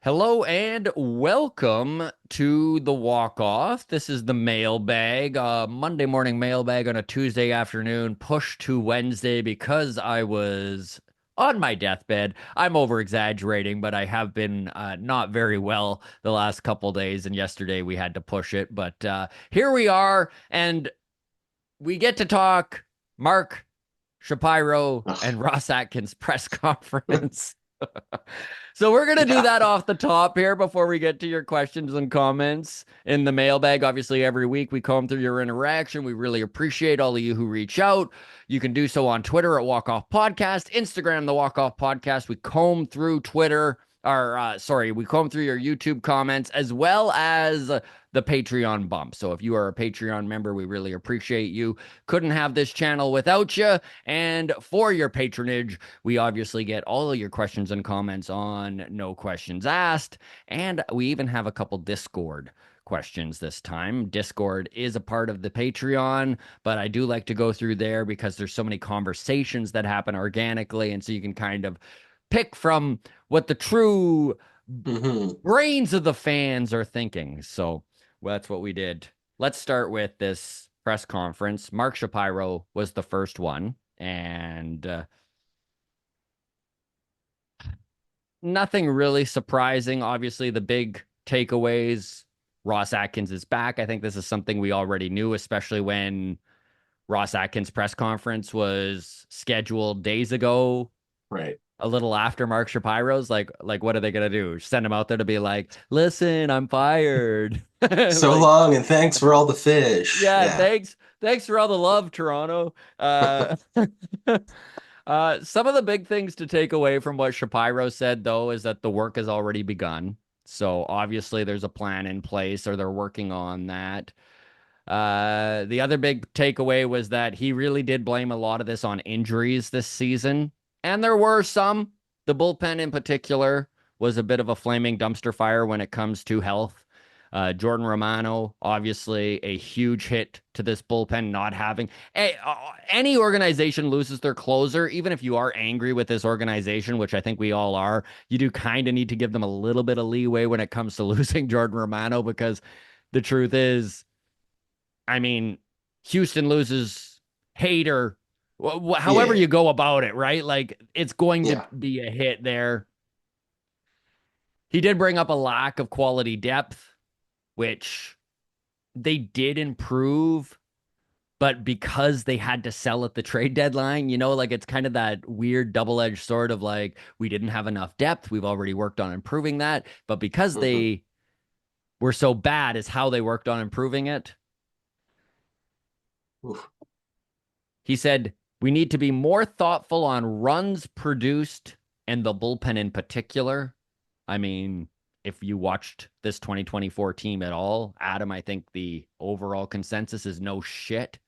Hello and welcome to the walk off. This is the mailbag, Monday morning mailbag on a Tuesday afternoon, pushed to Wednesday because I was on my deathbed. I'm over exaggerating, but I have been not very well the last couple days, and yesterday we had to push it. But here we are, and we get to talk Mark Shapiro and Ross Atkins press conference. So we're going to do Yeah. that off the top here before we get to your questions and comments in the mailbag. Obviously, every week we comb through your interaction. We really appreciate all of you who reach out. You can do so on Twitter at Walk Off Podcast, Instagram, the Walk Off Podcast. We comb through Twitter, we comb through your YouTube comments as well as the Patreon bump. So if you are a Patreon member, we really appreciate you. Couldn't have this channel without you. And for your patronage, we obviously get all of your questions and comments on No Questions Asked. And we even have a couple Discord questions this time. Discord is a part of the Patreon, but I do like to go through there because there's so many conversations that happen organically. And so you can kind of pick from what the true hmm brains of the fans are thinking. So well, that's what we did. Let's start with this press conference. Mark Shapiro was the first one, and nothing really surprising. Obviously, the big takeaways, Ross Atkins is back. I think this is something we already knew, especially when Ross Atkins' press conference was scheduled days ago, Right. a little after Mark Shapiro's. Like, what are they gonna do? Send him out there to be like, listen, I'm fired. So Like, long and thanks for all the fish. yeah, Yeah. thanks for all the love, Toronto. Some of the big things to take away from what Shapiro said, though, is that the work has already begun. So obviously there's a plan in place, or they're working on that. The other big takeaway was that he really did blame a lot of this on injuries this season. And there were some. The bullpen in particular was a bit of a flaming dumpster fire when it comes to health. Jordan Romano, obviously a huge hit to this bullpen not having any organization loses their closer, even if you are angry with this organization, which I think we all are, you do kind of need to give them a little bit of leeway when it comes to losing Jordan Romano, because the truth is, I mean, Houston loses Hader, however Yeah. you go about it, right? Like, it's going to Yeah. be a hit there. He did bring up a lack of quality depth, which they did improve, but because they had to sell at the trade deadline, like it's kind of that weird double-edged sword of like, we didn't have enough depth. We've already worked on improving that. But because hmm they were so bad is how they worked on improving it. Oof. He said, we need to be more thoughtful on runs produced and the bullpen in particular. I mean, if you watched this 2024 team at all, Adam, I think the overall consensus is no shit.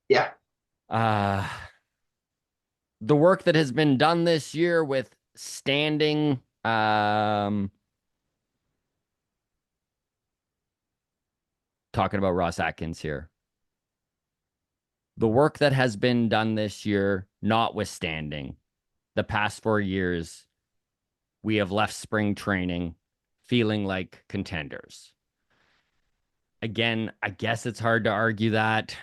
Yeah. Uh, the work that has been done this year with standing, talking about Ross Atkins here. The work that has been done this year, notwithstanding, the past 4 years, we have left spring training feeling like contenders. Again, I guess it's hard to argue that.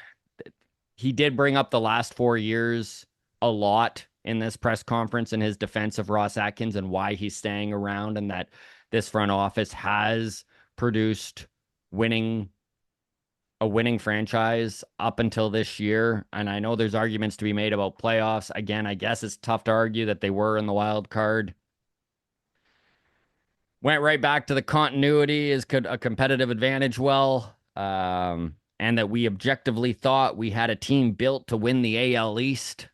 He did bring up the last 4 years a lot in this press conference in his defense of Ross Atkins and why he's staying around, and that this front office has produced winning a winning franchise up until this year. And I know there's arguments to be made about playoffs. Again, I guess it's tough to argue that they were in the wild card. Went right back to the continuity is a competitive advantage. And that we objectively thought we had a team built to win the AL East.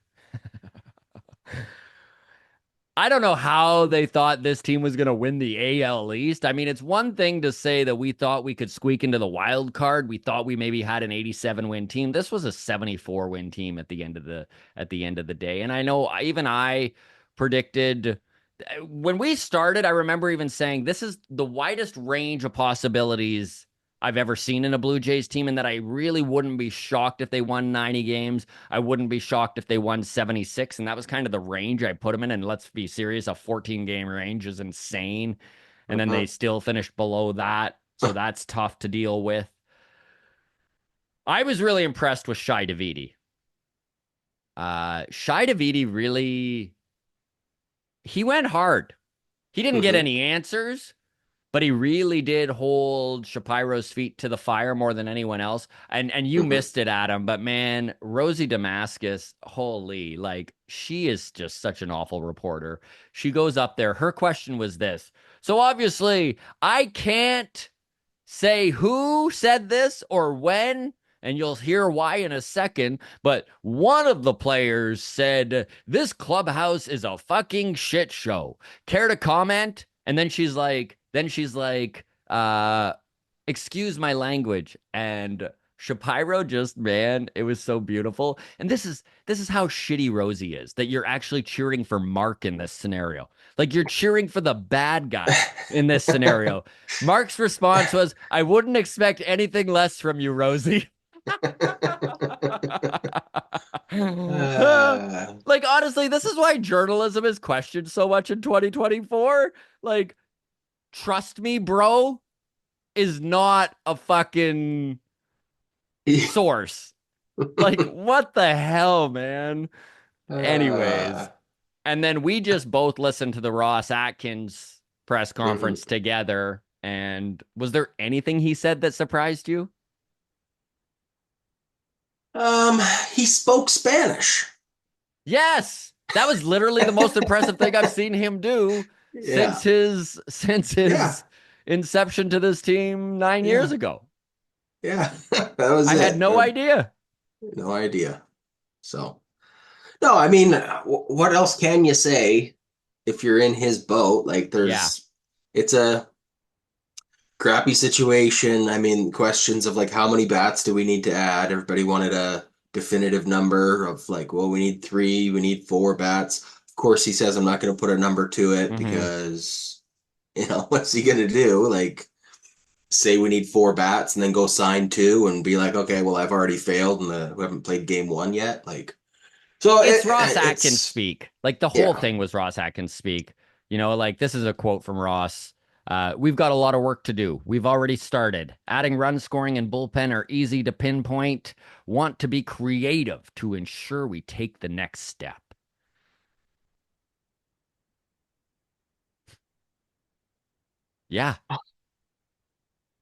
I don't know how they thought this team was going to win the AL East. I mean, it's one thing to say that we thought we could squeak into the wild card. We thought we maybe had an 87 win team. This was a 74 win team at the end of the day. And I know even I predicted when we started, I remember even saying this is the widest range of possibilities I've ever seen in a Blue Jays team, and that I really wouldn't be shocked if they won 90 games. I wouldn't be shocked if they won 76. And that was kind of the range I put them in. And let's be serious, a 14-game range is insane. And then they Mhm. still finished below that. So that's tough to deal with. I was really impressed with Shai Davidi. Shai Davidi really, he went hard. He didn't get Mhm. any answers, but he really did hold Shapiro's feet to the fire more than anyone else. And you Mhm. missed it, Adam, but man, Rosie Damascus, holy, like she is just such an awful reporter. She goes up there. Her question was this. So obviously, I can't say who said this or when, and you'll hear why in a second. But one of the players said, "This clubhouse is a fucking shit show. Care to comment?" And then she's like, excuse my language. And Shapiro just, man, it was so beautiful. And this is how shitty Rosie is, that you're actually cheering for Mark in this scenario. Like you're cheering for the bad guy in this scenario. Mark's response was, "I wouldn't expect anything less from you, Rosie." Uh, Like honestly, this is why journalism is questioned so much in 2024. Like, trust me, bro, is not a fucking source. Like, what the hell, man? Anyways, uh, and then we just both listened to the Ross Atkins press mhm. conference together. And was there anything he said that surprised you? Um, he spoke Spanish. Yes, that was literally the most impressive thing I've seen him do since Yeah. his Yeah. inception to this team 9 years Yeah. ago. Yeah. That was I had it. no idea. No idea. So, no, I mean, what else can you say if you're in his boat? Like, Yeah. it's a crappy situation. I mean, questions of like how many bats do we need to add? Everybody wanted a definitive number of like, well, we need three, we need four bats. Of course, he says I'm not going to put a number to it Hmm. because, what's he going to do? Like, say we need four bats and then go sign two and be like, okay, well, I've already failed and we haven't played game one yet. Like, so It's Ross Atkins it's, speak. Like the whole yeah. thing was Ross Atkins speak. Like this is a quote from Ross. We've got a lot of work to do. We've already started. Adding run scoring and bullpen are easy to pinpoint. Want to be creative to ensure we take the next step. Yeah,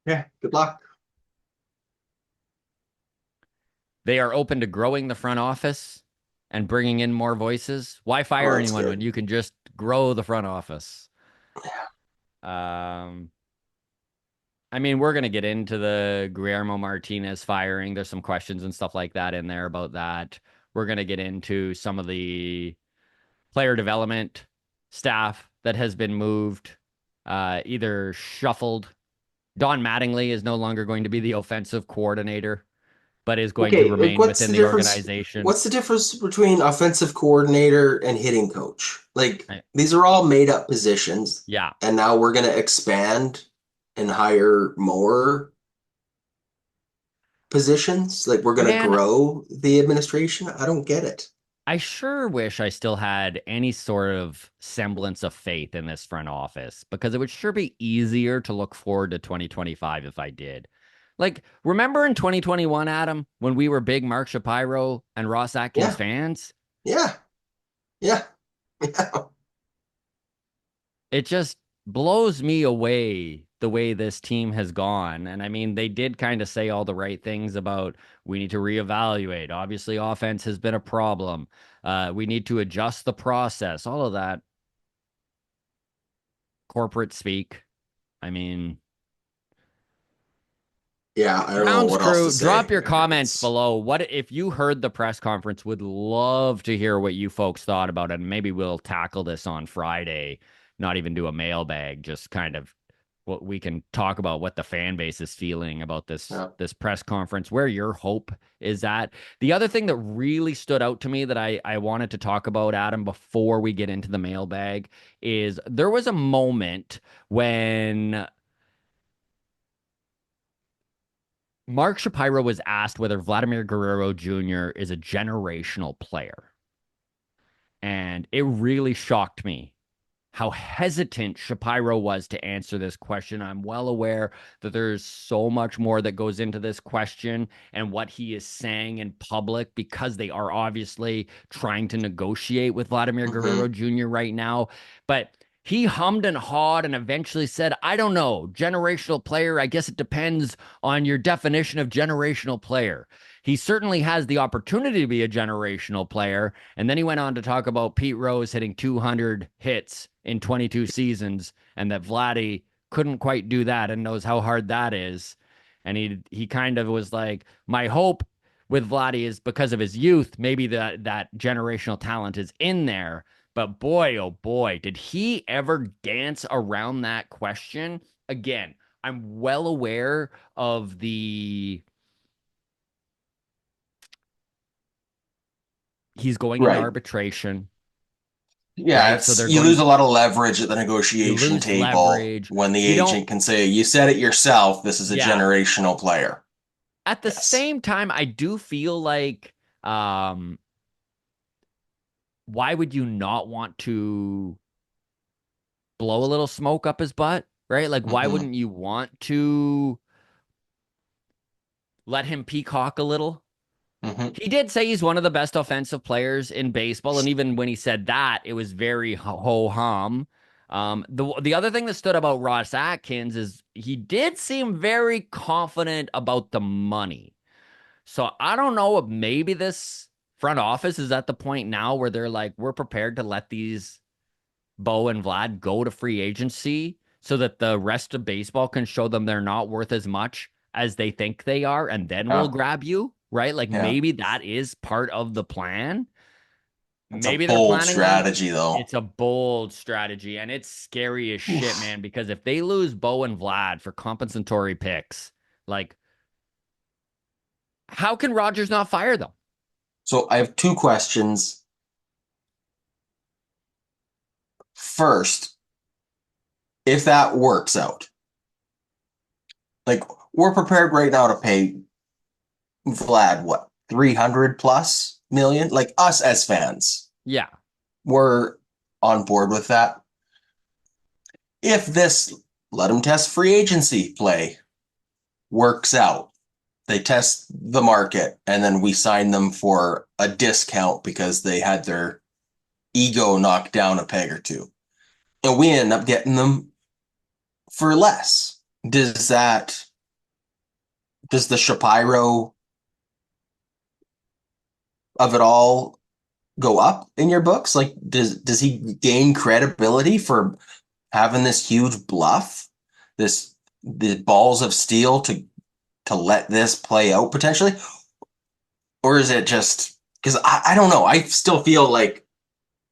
Yeah. Good luck. they are open to growing the front office and bringing in more voices. Why Oh, fire that's anyone when good. you can just grow the front office? Um, I mean, we're going to get into the Guillermo Martinez firing. There's some questions and stuff like that in there about that. We're going to get into some of the player development staff that has been moved, either shuffled. Don Mattingly is no longer going to be the offensive coordinator, but is going to Okay, remain what's within the the difference? organization. What's the difference between offensive coordinator and hitting coach? Like I- these are all made up positions, yeah. and now we're gonna expand and hire more positions. Like we're gonna Man, grow the administration. I don't get it. I sure wish I still had any sort of semblance of faith in this front office because it would sure be easier to look forward to 2025 if I did. Like, remember in 2021, Adam, when we were big Mark Shapiro and Ross Atkins Yeah, fans? yeah, yeah, yeah. It just blows me away the way this team has gone. And I mean, they did kind of say all the right things about we need to reevaluate. Obviously, offense has been a problem. We need to adjust the process, all of that corporate speak. I mean, Yeah, I don't know Browns what else to crew, drop say. your comments It's below. What if you heard the press conference? Would love to hear what you folks thought about it. And maybe we'll tackle this on Friday, not even do a mailbag, just kind of what we can talk about what the fan base is feeling about this yeah. this press conference, where your hope is at. The other thing that really stood out to me that I wanted to talk about, Adam, before we get into the mailbag, is there was a moment when Mark Shapiro was asked whether Vladimir Guerrero Jr. is a generational player. And it really shocked me how hesitant Shapiro was to answer this question. I'm well aware that there's so much more that goes into this question and what he is saying in public because they are obviously trying to negotiate with Vladimir Mm-hmm. Guerrero Jr. right now. But he hummed and hawed and eventually said, I don't know, generational player. I guess it depends on your definition of generational player. He certainly has the opportunity to be a generational player. And then he went on to talk about Pete Rose hitting 200 hits in 22 seasons and that Vladdy couldn't quite do that and knows how hard that is. And he kind of was like, my hope with Vladdy is because of his youth, maybe that generational talent is in there. But boy, oh boy, did he ever dance around that question? Again, I'm well aware of he's going into Right. arbitration, Yeah, right? So it's they're you lose going, a lot of leverage at the you negotiation lose table leverage. when the You don't, agent can say, "You said it yourself. This is a yeah. generational player." At the Yes. same time, I do feel like, um, why would you not want to blow a little smoke up his butt, right? Like, why Mm-hmm. wouldn't you want to let him peacock a little? Mm-hmm. He did say he's one of the best offensive players in baseball, and even when he said that, it was very ho hum. The other thing that stood about Ross Atkins is he did seem very confident about the money. So I don't know if maybe this front office is at the point now where they're like, we're prepared to let these Bo and Vlad go to free agency so that the rest of baseball can show them they're not worth as much as they think they are, and then we'll Yeah. grab you, right? Like Yeah. maybe that is part of the plan. It's a Maybe they're bold planning on strategy, though. it's a bold strategy and it's scary as shit, Oof. man, because if they lose Bo and Vlad for compensatory picks, like how can Rogers not fire them? So I have two questions. First, if that works out, like we're prepared right now to pay Vlad what 300 plus million, like us as fans, Yeah. we're on board with that. If this let them test free agency play works out, they test the market and then we sign them for a discount because they had their ego knocked down a peg or two. And we end up getting them for less. Does that does the Shapiro of it all go up in your books? Like does he gain credibility for having this huge bluff, this the balls of steel to let this play out potentially? Or is it just because I don't know. I still feel like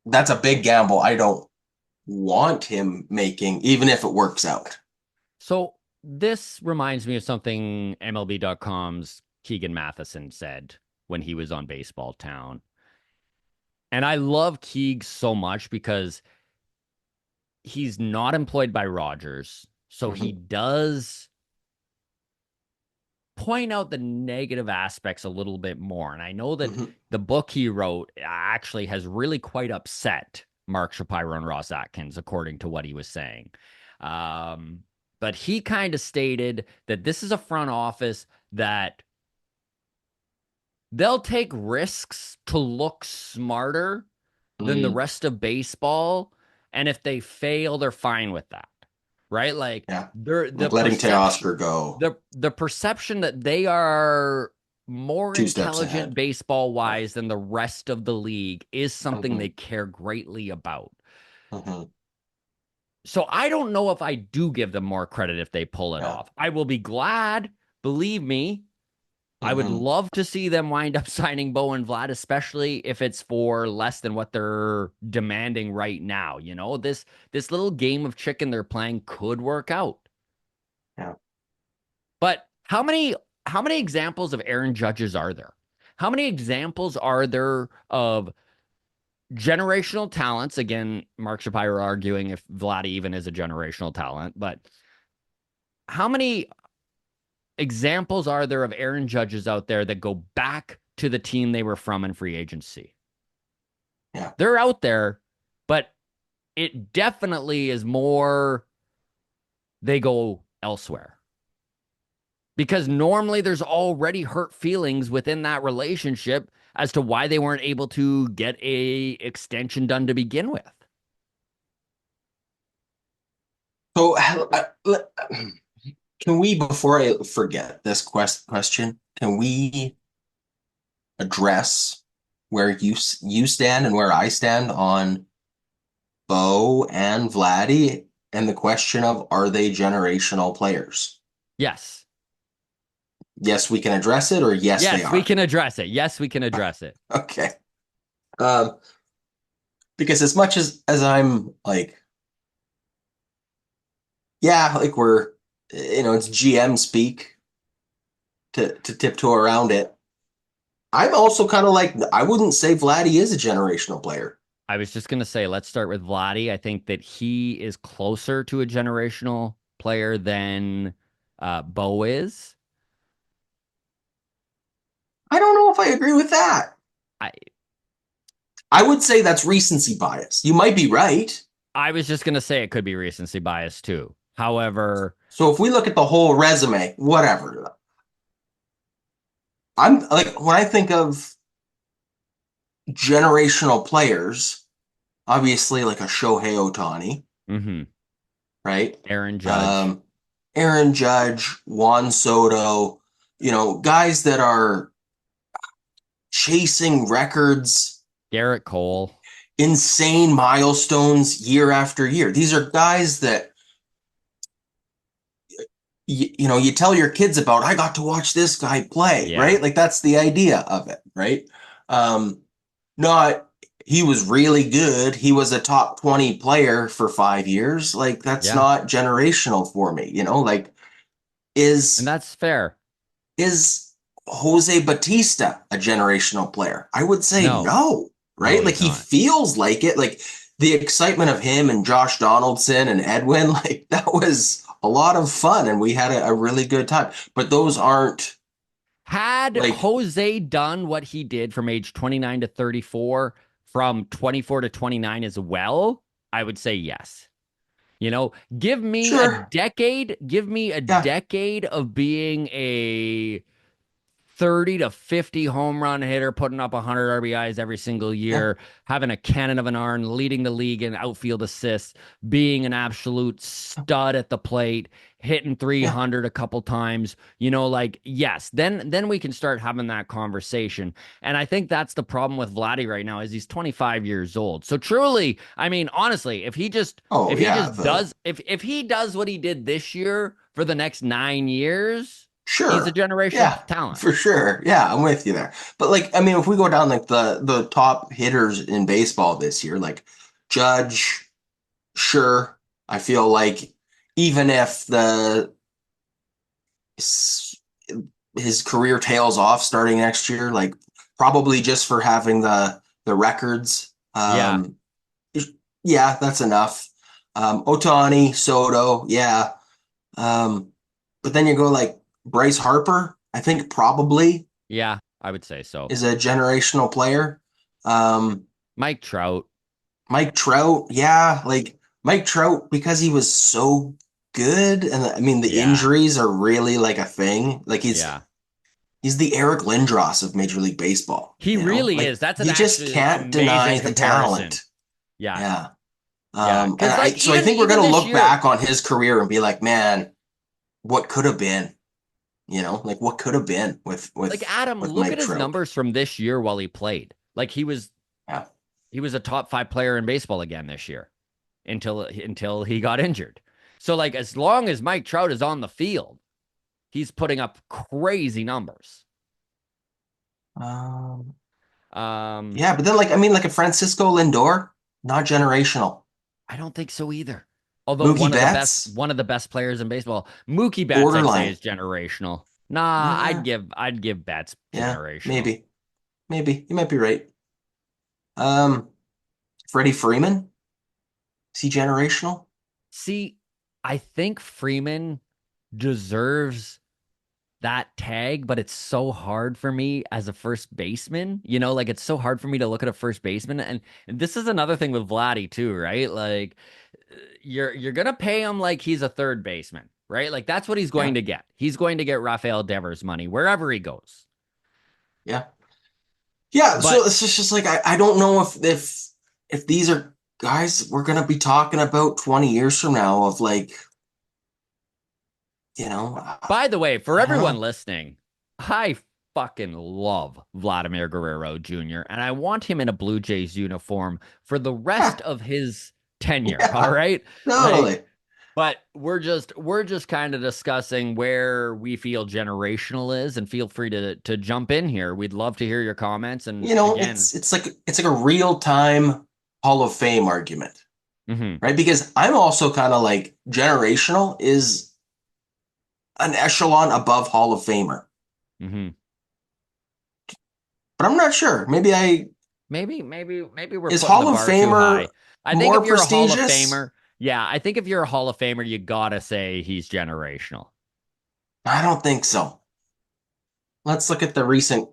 that's a big gamble I don't want him making, even if it works out. So this reminds me of something MLB.com's Keegan Matheson said when he was on Baseball Town. And I love Keeg so much because he's not employed by Rogers. So he Mm-hmm. does point out the negative aspects a little bit more. And I know that Mm-hmm. the book he wrote actually has really quite upset Mark Shapiro and Ross Atkins, according to what he was saying. Um, but he kind of stated that this is a front office that they'll take risks to look smarter than the Mm, rest of baseball. And if they fail, they're fine with that. Right? Like yeah. they're Like letting Teoscar go the perception that they are more 2 steps intelligent ahead. baseball Yeah. wise than the rest of the league is something Mm-hmm. they care greatly about. Mm-hmm. So I don't know if I do give them more credit if they pull it Yeah. off. I will be glad, believe me. I would Mm-hmm. love to see them wind up signing Bo and Vlad, especially if it's for less than what they're demanding right now. You know, this little game of chicken they're playing could work out. Yeah. But how many examples of Aaron Judges are there? How many examples are there of generational talents? Again, Mark Shapiro arguing if Vladdy even is a generational talent, but how many examples are there of Aaron Judges out there that go back to the team they were from in free agency? Yeah. They're out there, but it definitely is more they go elsewhere. Because normally there's already hurt feelings within that relationship as to why they weren't able to get a extension done to begin with. So, can we, before I forget this question, can we address where you stand and where I stand on Bo and Vladdy and the question of are they generational players? Yes. Yes, we can address it, or yes, they Yes, we are. can address it. Yes, we can address it. Okay. Um, because as much as I'm like, yeah, like we're, it's GM speak to tiptoe around it. I'm also kind of like, I wouldn't say Vladdy is a generational player. I was just going to say, let's start with Vladdy. I think that he is closer to a generational player than Bo is. I don't know if I agree with that. I I would say that's recency bias. You might be right. I was just going to say it could be recency bias too. However, So if we look at the whole resume, whatever. I'm like, when I think of generational players, obviously like a Shohei Ohtani, mhm, right? Aaron Judge, Um, Aaron Judge, Juan Soto, guys that are chasing records, Garrett Cole. insane milestones year after year. These are guys that you tell your kids about. I got to watch this guy play, Yeah. right? Like that's the idea of it, right? Um, not he was really good. He was a top 20 player for 5 years. Like that's Yeah. not generational for me, like And is that's fair. is Jose Batista a generational player? I would say No. no, No, right? Like he's he not. feels like it. Like the excitement of him and Josh Donaldson and Edwin, like that was a lot of fun and we had a really good time. But those aren't Had like Jose done what he did from age 29 to 34, from 24 to 29 as well, I would say yes. sure, Give me a yeah, decade of being a 30 to 50 home run hitter, putting up 100 RBIs every single yeah, year, having a cannon of an arm, leading the league in outfield assists, being an absolute stud at the plate, hitting yeah. 300 a couple times, like yes, then we can start having that conversation. And I think that's the problem with Vladdy right now is he's 25 years old. So truly, I mean, honestly, Oh if he yeah, just does if he does what he did this year for the next 9 years, he's a sure. generational Yeah, talent. for sure. Yeah, I'm with you there. But like, I mean, if we go down like the top hitters in baseball this year, like Judge, sure. I feel like even if his career tails off starting next year, like probably just for having the records, Yeah. yeah, that's enough. Otani, Soto, yeah. Um, but then you go like Bryce Harper, I think probably Yeah, I would say so. is a generational player. Um, Mike Trout. Mike Trout, yeah, like Mike Trout because he was so good, and I mean the Yeah. injuries are really like a thing. Like Yeah. he's the Eric Lindros of Major League Baseball. He really Like is. That's an you just actually can't amazing deny the comparison. talent. Yeah. Yeah. Yeah. And Cause like I even think we're even gonna this look year, back on his career and be like, man, what could have been? Like what could have been like Adam, with look at Mike his Trout. numbers from this year while he played. Like Yeah. he was a top 5 player in baseball again this year until he got injured. So like as long as Mike Trout is on the field, he's putting up crazy numbers. Um, Um, yeah, but then like I mean like a Francisco Lindor, not generational. I don't think so either. Although Mookie Betts, one of the best players in baseball, Mookie Betts, I'd say borderline. is generational. Nah, Yeah, I'd give Betts yeah, generational. maybe you might be right. Um, Freddie Freeman, is he generational? See, I think Freeman deserves that tag, but it's so hard for me as a first baseman. Like it's so hard for me to look at a first baseman. And this is another thing with Vladdy too, right? Like you're gonna pay him like he's a third baseman, right? Like that's what he's Yeah, going to get. He's going to get Rafael Devers money wherever he goes. yeah, yeah. So But it's just like I don't know if these are guys we're gonna be talking about 20 years from now of like, by the way, for I don't everyone know. listening, I fucking love Vladimir Guerrero Jr. and I want him in a Blue Jays uniform for the rest Yeah, of his tenure. All yeah, right. Like, totally. but we're just kind of discussing where we feel generational is, and feel free to jump in here. We'd love to hear your comments. And again, It's like a real time Hall of Fame argument, mhm, right? Because I'm also kind of like generational is an echelon above Hall of Famer, mhm. but I'm not sure. Maybe we're Is putting the Hall of bar too high. Famer I think if more you're a Hall of prestigious? Famer, yeah, I think if you're a Hall of Famer, you gotta say he's generational. I don't think so. Let's look at the recent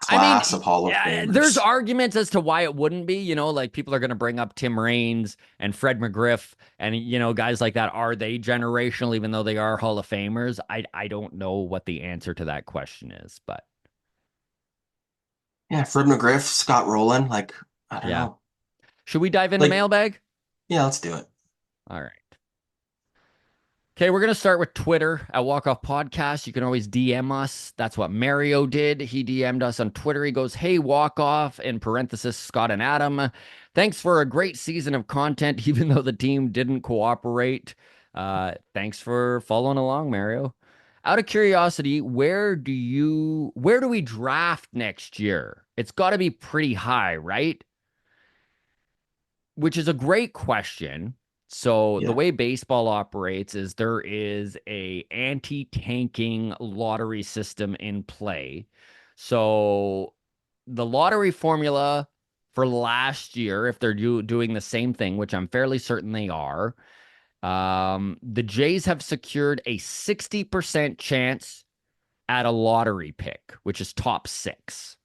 I mean, class of Hall of yeah, there's Famers. arguments as to why it wouldn't be. Like people are going to bring up Tim Raines and Fred McGriff and guys like that. Are they generational, even though they are Hall of Famers? I don't know what the answer to that question is, but Yeah, Fred McGriff, Scott Rowland, like I don't yeah. know. Should we dive into Like, mailbag? yeah, let's do it. All right. Okay, we're going to start with Twitter at Walk Off Podcast. You can always DM us. That's what Mario did. He DM'd us on Twitter. He goes, "Hey, Walk Off," in parenthesis, Scott and Adam. Thanks for a great season of content, even though the team didn't cooperate. Thanks for following along, Mario. Out of curiosity, where do we draft next year? It's got to be pretty high, right? Which is a great question. So the Yeah. way baseball operates is there is a anti-tanking lottery system in play. So the lottery formula for last year, if they're doing the same thing, which I'm fairly certain they are, the Jays have secured a 60% chance at a lottery pick, which is top six.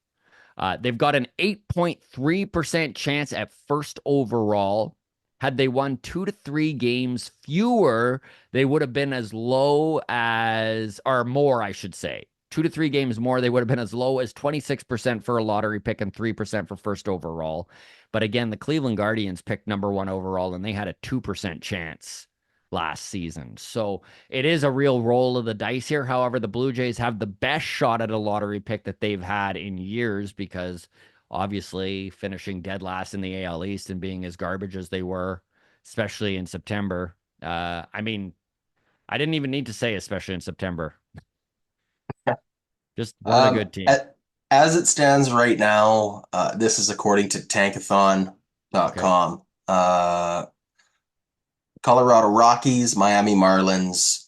They've got an 8.3% chance at first overall. Had they won 2 to 3 games fewer, they would have been as low as, or more, I should say. 2 to 3 games more, they would have been as low as 26% for a lottery pick and 3% for first overall. But again, the Cleveland Guardians picked number one overall, and they had a 2% chance last season. So it is a real roll of the dice here. However, the Blue Jays have the best shot at a lottery pick that they've had in years because obviously finishing dead last in the AL East and being as garbage as they were, especially in September. I mean, I didn't even need to say, especially in September. Just weren't a Um, good team. a- as it stands right now, this is according to Okay. tankathon.com. Colorado Rockies, Miami Marlins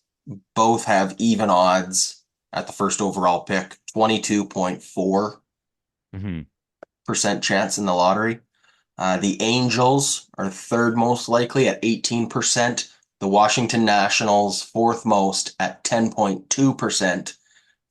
both have even odds at the first overall pick, 22.4% Mm-hmm. chance in the lottery. The Angels are third most likely at 18%. The Washington Nationals, fourth most at 10.2%.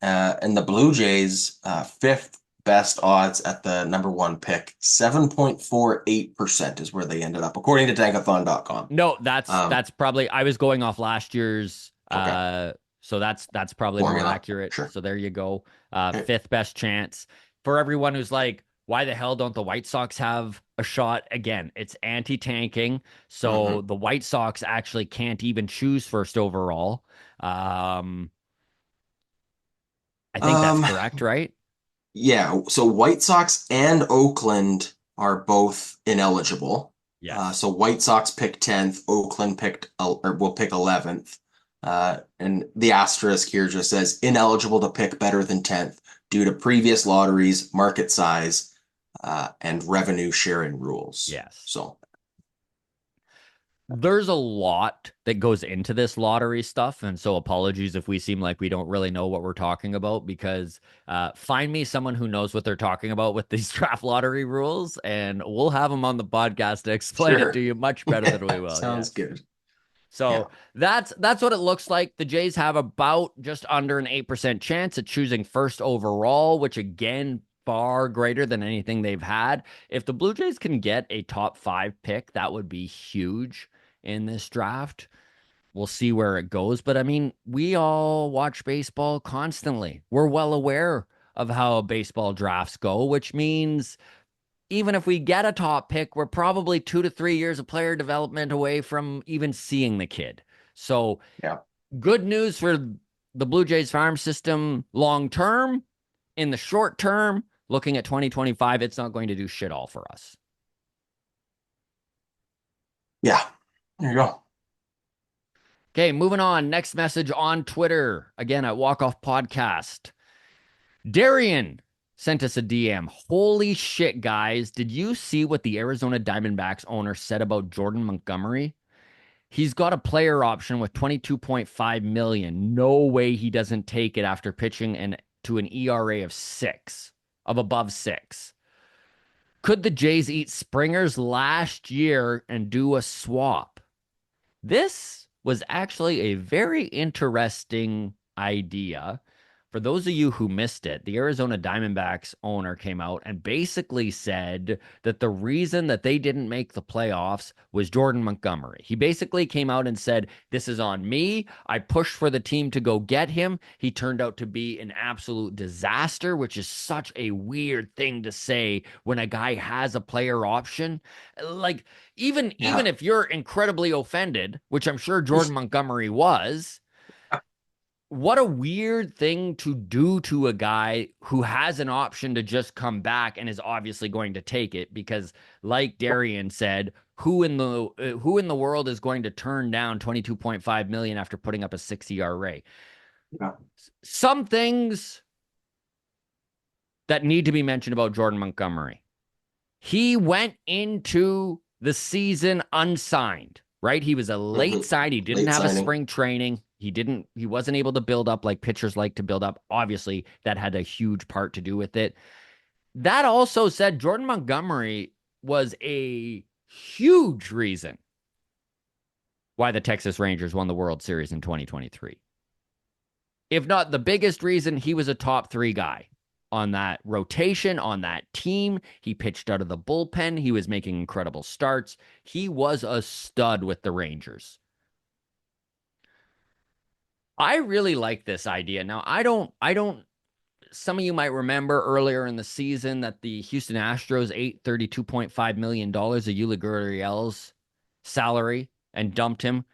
And the Blue Jays, fifth best odds at the number one pick. 7.48% is where they ended up, according to tankathon.com. No, that's Um, that's probably I was going off last year's okay. so that's probably more Formula. accurate. Sure. So there you go. Okay. Fifth best chance. For everyone who's like, why the hell don't the White Sox have a shot? Again, it's anti-tanking. So hmm the White Sox actually can't even choose first overall. Um, I think that's Um, correct, right? yeah. So White Sox and Oakland are both ineligible. Yes. So White Sox picked 10th, Oakland or will pick 11th. And the asterisk here just says ineligible to pick better than 10th due to previous lotteries, market size, and revenue sharing rules. Yes. So There's a lot that goes into this lottery stuff, and so apologies if we seem like we don't really know what we're talking about, because find me someone who knows what they're talking about with these draft lottery rules, and we'll have them on the podcast to explain it to sure. you much better than we will. Sounds Yes. good. So Yeah. that's what it looks like. The Jays have about just under an 8% chance at choosing first overall, which again, far greater than anything they've had. If the Blue Jays can get a top 5 pick, that would be huge in this draft. We'll see where it goes. But I mean, we all watch baseball constantly. We're well aware of how baseball drafts go, which means even if we get a top pick, we're probably 2 to 3 years of player development away from even seeing the kid. So, Yeah. good news for the Blue Jays farm system long term. In the short term, looking at 2025, it's not going to do shit all for us. Yeah. There you go. Okay, moving on. Next message on Twitter. Again, at Walk Off Podcast. Darian sent us a DM. Holy shit, guys. Did you see what the Arizona Diamondbacks owner said about Jordan Montgomery? He's got a player option with 22.5 million. No way he doesn't take it after pitching to an ERA of 6, of above 6. Could the Jays eat Springer's last year and do a swap? This was actually a very interesting idea. For those of you who missed it, the Arizona Diamondbacks owner came out and basically said that the reason that they didn't make the playoffs was Jordan Montgomery. He basically came out and said, "This is on me. I pushed for the team to go get him. He turned out to be an absolute disaster," which is such a weird thing to say when a guy has a player option. Like, even Yeah. if you're incredibly offended, which I'm sure Jordan Montgomery was, what a weird thing to do to a guy who has an option to just come back and is obviously going to take it because, like Darian said, who in the world is going to turn down 22.5 million after putting up a 6 ERA? Yeah. Some things that need to be mentioned about Jordan Montgomery. He went into the season unsigned, right? He was a late Hmm. sign. He didn't Late have a signing. spring training. He wasn't able to build up like pitchers like to build up. Obviously, that had a huge part to do with it. That also said Jordan Montgomery was a huge reason why the Texas Rangers won the World Series in 2023. If not the biggest reason, he was a top 3 guy on that rotation, on that team. He pitched out of the bullpen. He was making incredible starts. He was a stud with the Rangers. I really like this idea. Now, I don't, some of you might remember earlier in the season that the Houston Astros ate $32.5 million of Yuli Gurriel's salary and dumped him.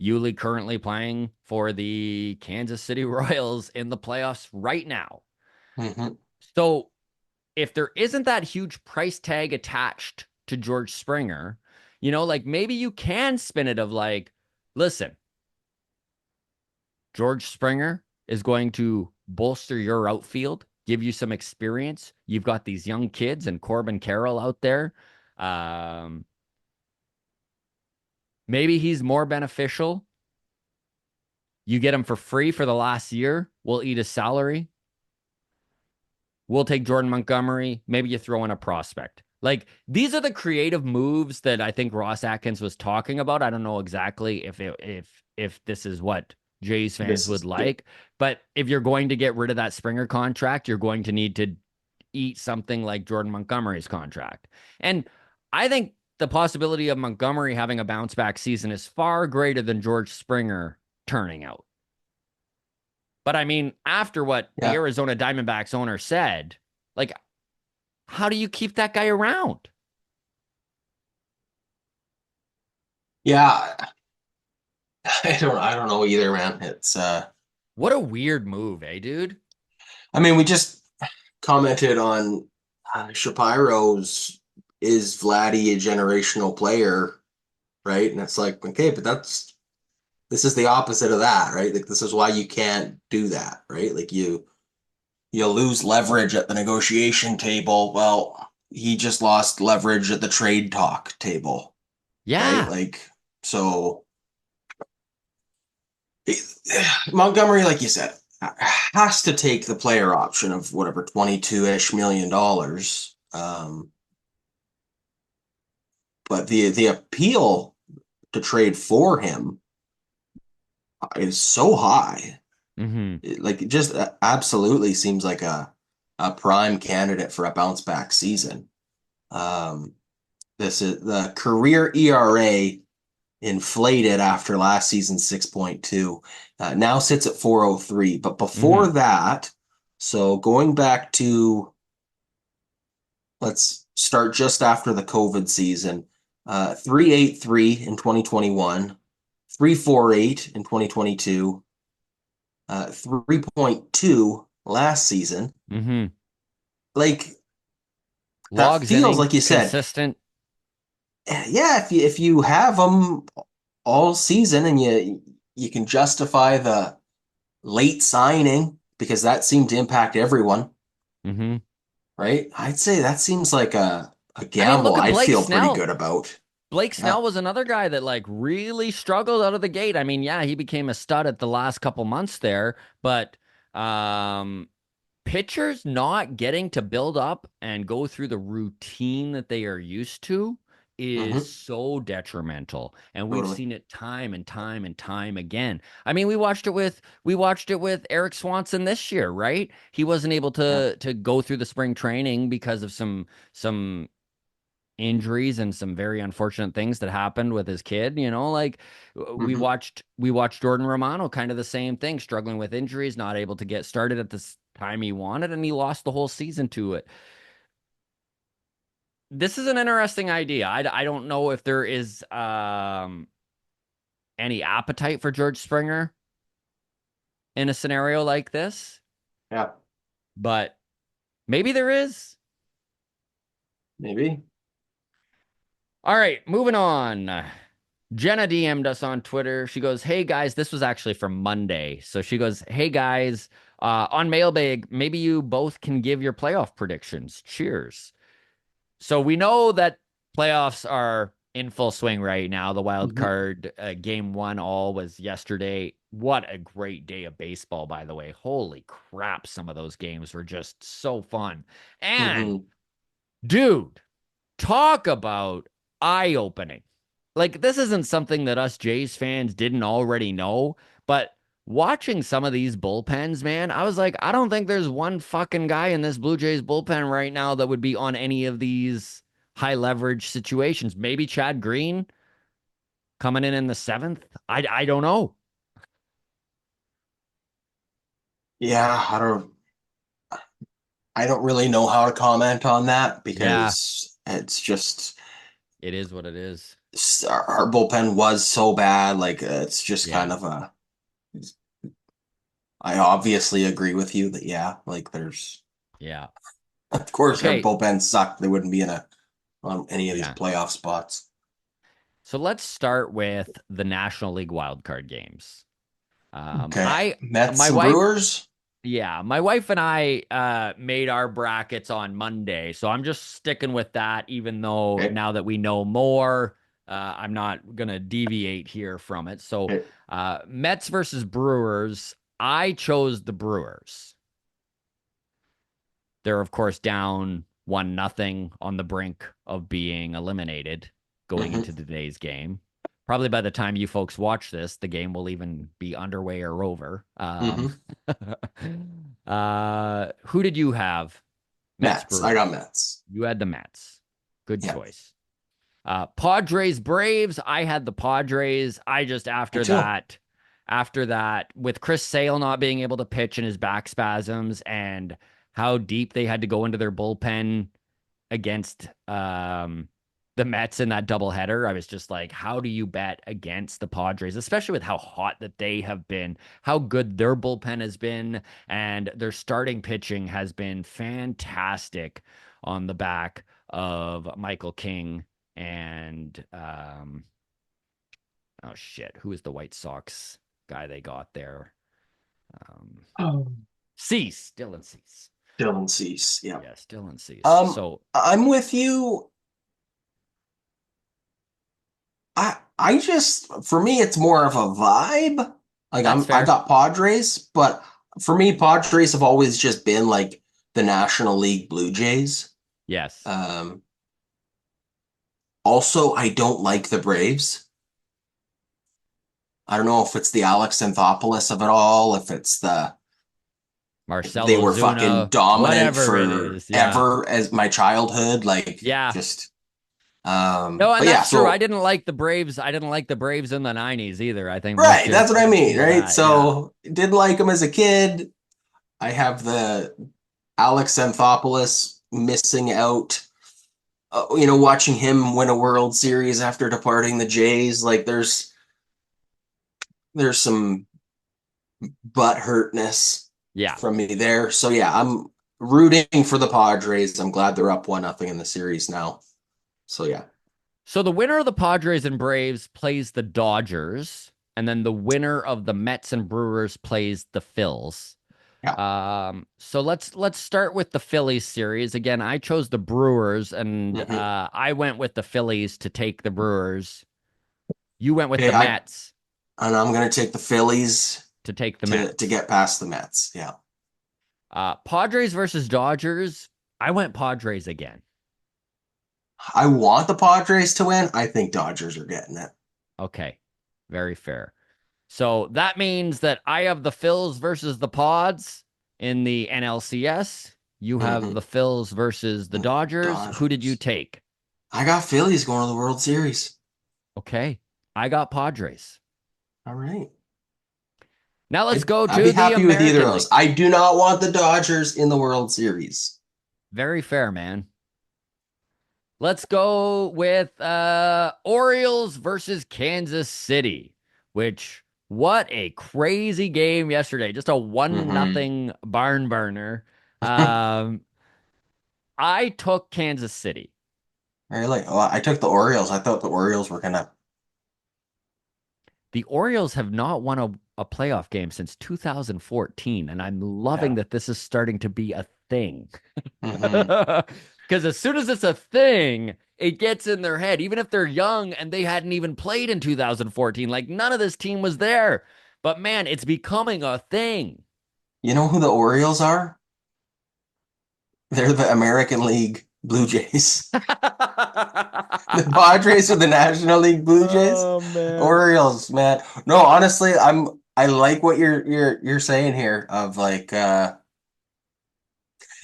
Yuli currently playing for the Kansas City Royals in the playoffs right now. Hmm. So if there isn't that huge price tag attached to George Springer, like maybe you can spin it of like, listen, George Springer is going to bolster your outfield, give you some experience. You've got these young kids and Corbin Carroll out there. Um, Maybe he's more beneficial. You get him for free for the last year. We'll eat his salary. We'll take Jordan Montgomery. Maybe you throw in a prospect. Like these are the creative moves that I think Ross Atkins was talking about. I don't know exactly if this is what Jays fans This would is like, but if you're going to get rid of that Springer contract, you're going to need to eat something like Jordan Montgomery's contract. And I think the possibility of Montgomery having a bounce back season is far greater than George Springer turning out. But I mean, after what the yeah. Arizona Diamondbacks owner said, like, how do you keep that guy around? Yeah. I don't know either, man. It's What a weird move, eh, dude? I mean, we just commented on Shapiro's is Vladdy a generational player, right? And it's like, okay, but this is the opposite of that, right? Like this is why you can't do that, right? Like you lose leverage at the negotiation table. Well, he just lost leverage at the trade talk table, right? Yeah. Like so Montgomery, like you said, has to take the player option of whatever 22-ish million dollars. But the appeal to trade for him is so high. Mm-hmm. Like it just absolutely seems like a prime candidate for a bounce back season. Um, this is the career ERA inflated after last season's 6.2. Now sits at 4.03. But before Mm-hmm. that, so going back to, let's start just after the COVID season, 3.83 in 2021, 3.48 in 2022, 3.2 last season. Mm-hmm. Like that Logs feels inning, like you said, consistent. yeah, if you have them all season and you can justify the late signing because that seemed to impact everyone, Mm-hmm. right? I'd say that seems like a I mean, gamble look at I'd Blake feel pretty Snell. good about. Blake Yeah. Snell was another guy that like really struggled out of the gate. I mean, yeah, he became a stud at the last couple months there, but um pitchers not getting to build up and go through the routine that they are used to is Hmm. so detrimental. And we've Totally. seen it time and time and time again. I mean, we watched it with Eric Swanson this year, right? He wasn't able Yeah. to go through the spring training because of some injuries and some very unfortunate things that happened with his kid, like we Hmm. watched we watched Jordan Romano, kind of the same thing, struggling with injuries, not able to get started at the time he wanted, and he lost the whole season to it. This is an interesting idea. I don't know if there is any appetite for George Springer in a scenario like this, Yeah. but maybe there is. Maybe. All right, moving on. Jenna DM'd us on Twitter. She goes, "Hey guys, this was actually from Monday." So she goes, "Hey guys, on Mailbag, maybe you both can give your playoff predictions. Cheers." So we know that playoffs are in full swing right now. The wild Hmm. card game one all was yesterday. What a great day of baseball, by the way. Holy crap, some of those games were just so fun. And Hmm. dude, talk about eye opening. Like, this isn't something that us Jays fans didn't already know, but watching some of these bullpens, man, I was like, I don't think there's one fucking guy in this Blue Jays bullpen right now that would be on any of these high leverage situations. Maybe Chad Green coming in the seventh. I don't know. Yeah, I don't really know how to comment on that Yeah, because it's just it is what it is. our bullpen was so bad. Like it's just Yeah, kind of a. I obviously agree with you that yeah, like there's yeah. of course our Okay, bullpen sucked. They wouldn't be in a on any of these yeah. playoff spots. So let's start with the National League wildcard games. Okay, I Mets my and wife Brewers. Yeah, my wife and I made our brackets on Monday, so I'm just sticking with that, even though Okay, now that we know more, I'm not gonna deviate here from it. So, okay. Mets versus Brewers, I chose the Brewers. They're of course down 1-0 on the brink of being eliminated going Hmm. into today's game. Probably by the time you folks watch this, the game will even be underway or over. Hmm. Who did you have? Mets Mets. I got Brewers. Mets. You had the Mets. Good Yeah, choice. Padres Braves. I had the Padres. I just me too. after that, with Chris Sale not being able to pitch in his back spasms and how deep they had to go into their bullpen against the Mets in that doubleheader, I was just like, how do you bet against the Padres, especially with how hot that they have been, how good their bullpen has been, and their starting pitching has been fantastic on the back of Michael King and oh shit, who is the White Sox guy they got there? Um, Oh. Cease, Dylan Cease. Dylan Cease. Yeah. Yes, Dylan Cease. Um, So I'm with you. I just for me it's more of a vibe. Like that's I fair. got Padres, but for me Padres have always just been like the National League Blue Jays. Yes. Um, Also I don't like the Braves. I don't know if it's the Alex Anthopoulos of it all, if it's they Marcelo were fucking Zuna, dominant whatever it is. Yeah. forever as my childhood, like Yeah. just No, and but yeah, that's true. I so didn't like the Braves. I didn't like the Braves in the 90s either. I think most right, Jays that's what I fans mean, do right? that. Yeah. So didn't like him as a kid. I have the Alex Anthopoulos missing out. Watching him win a World Series after departing the Jays, like there's some butt hurtness Yeah. from me there. So yeah, I'm rooting for the Padres. I'm glad they're up 1-0 in the series now. So yeah. So the winner of the Padres and Braves plays the Dodgers, and then the winner of the Mets and Brewers plays the Phils. Yeah. So let's start with the Phillies series. Again, I chose the Brewers, and Mm-hmm. I went with the Phillies to take the Brewers. You went with Okay, the Mets I'm gonna take the Phillies to take the to Mets. get past the Mets. Yeah. Padres versus Dodgers. I went Padres again. I want the Padres to win. I think Dodgers are getting it. Okay, very fair. So that means that I have the Phils versus the Pods in the NLCS. You have Mm-hmm. the Phils versus the Dodgers. Who did you Dodgers. take? I got Phillies going to the World Series. Okay, I got Padres. All right. Now let's go I'd be to the happy with either of American those. League. I do not want the Dodgers in the World Series. Very fair, man. Let's go with Orioles versus Kansas City, which what a crazy game yesterday. Just a one Mm-hmm. nothing barn burner. Um, I took Kansas City. Really? Oh, I took the Orioles. I thought the Orioles were gonna. The Orioles have not won a playoff game since 2014, and I'm loving Yeah. that this is starting to be a thing. Mm-hmm. Because as soon as it's a thing, it gets in their head, even if they're young and they hadn't even played in 2014. Like none of this team was there. But man, it's becoming a thing. You know who the Orioles are? They're the American League Blue Jays. The Padres are the National League Blue Jays. Oh man. Orioles, man. No, honestly, I like what you're saying here of like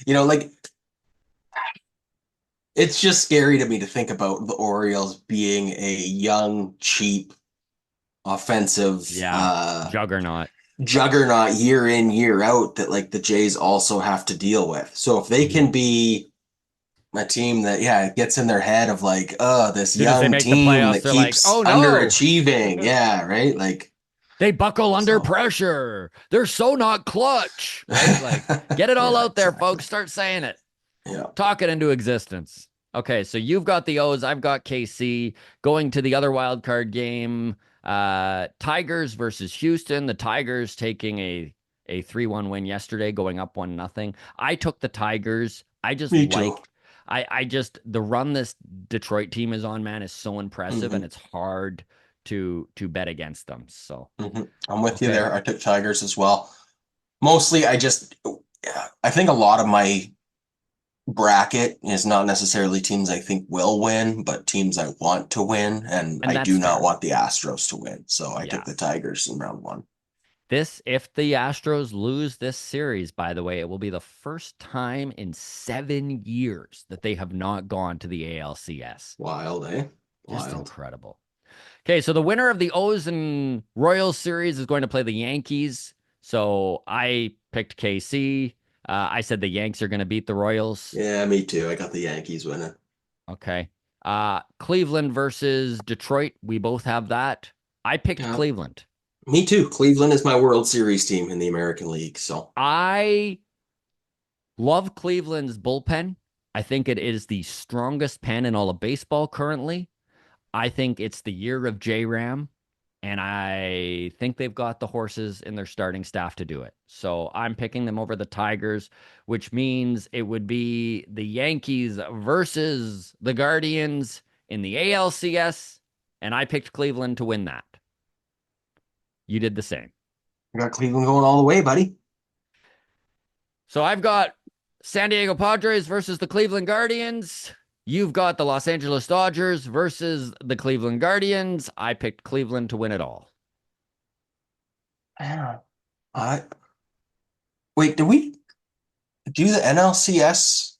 like it's just scary to me to think about the Orioles being a young, cheap, offensive Yeah. Juggernaut. juggernaut year in, year out that like the Jays also have to deal with. So if they Mhm. can be a team that, yeah, it gets in their head of like, oh, this Soon as they young make the team playoffs, that they're like, keeps oh no. underachieving. Yeah, right. Like, They buckle under so pressure. They're so not clutch, right? Like, get it all yeah, out there, exactly. folks. Start saying it. Yeah. Talk it into existence. Okay, so you've got the O's, I've got KC. Going to the other wild card game, Tigers versus Houston. The Tigers taking a 3-1 win yesterday, going up 1-0. I took the Tigers. I just Me too. like I just the run this Detroit team is on, man, is so impressive, and Hmm. it's hard to bet against them. So Hmm. I'm with you okay. there. I took Tigers as well. Mostly, I think a lot of my bracket is not necessarily teams I think will win, but teams I want to win, and And I that's do not fair. want the Astros to win. So I took Yeah. the Tigers in round one. This, if the Astros lose this series, by the way, it will be the first time in 7 years that they have not gone to the ALCS. Wild, eh? Just Wild. incredible. Okay, so the winner of the O's and Royals series is going to play the Yankees. So I picked KC. I said the Yanks are going to beat the Royals. Yeah, me too. I got the Yankees winning. Okay. Cleveland versus Detroit. We both have that. I picked Yeah, Cleveland. me too. Cleveland is my World Series team in the American League. So, I love Cleveland's bullpen. I think it is the strongest pen in all of baseball currently. I think it's the year of J Ram, and I think they've got the horses in their starting staff to do it. So I'm picking them over the Tigers, which means it would be the Yankees versus the Guardians in the ALCS, and I picked Cleveland to win that. You did the same. I got Cleveland going all the way, buddy. So I've got San Diego Padres versus the Cleveland Guardians. You've got the Los Angeles Dodgers versus the Cleveland Guardians. I picked Cleveland to win it all. Yeah. I wait, did we do the NLCS?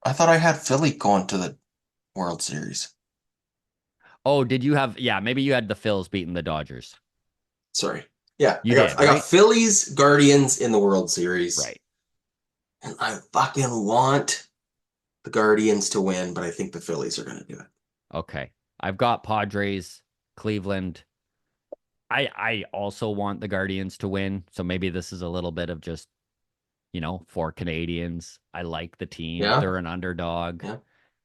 I thought I had Philly going to the World Series. Oh, did you have, yeah, maybe you had the Phils beating the Dodgers. Sorry. Yeah, You did, I got right? Phillies Guardians in the World Series. Right. And I fucking want the Guardians to win, but I think the Phillies are gonna do it. Okay. I've got Padres, Cleveland. I also want the Guardians to win. So maybe this is a little bit of just, for Canadians. I like the team. Yeah, They're an underdog. yeah.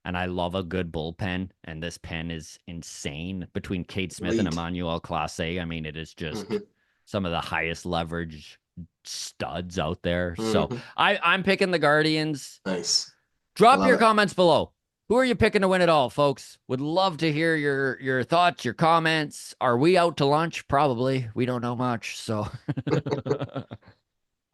And I love a good bullpen. And this pen is insane between Kate Smith and Elite. Emmanuel Clase. I mean, it is just Hmm. some of the highest leverage studs out there. So Hmm. I'm picking the Guardians. Nice. I Drop love your it. comments below. Who are you picking to win it all, folks? Would love to hear your thoughts, your comments. Are we out to lunch? Probably. We don't know much. So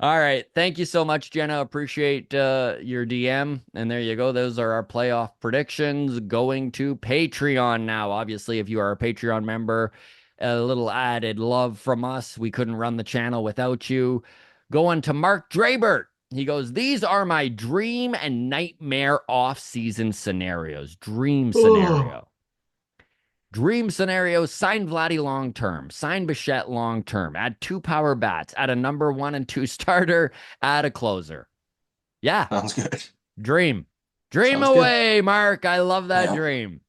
all right. Thank you so much, Jenna. Appreciate your DM. And there you go. Those are our playoff predictions going to Patreon now. Obviously, if you are a Patreon member, a little added love from us. We couldn't run the channel without you. Going to Mark Drabert. He goes, these are my dream and nightmare off-season scenarios. Dream Oh, scenario. Dream scenario, sign Vladdy long term, sign Bichette long term, add 2 power bats, add a number 1 and 2 starter, add a closer. Yeah, sounds good. dream. Dream Sounds good. away, Mark. I love that Yeah, dream.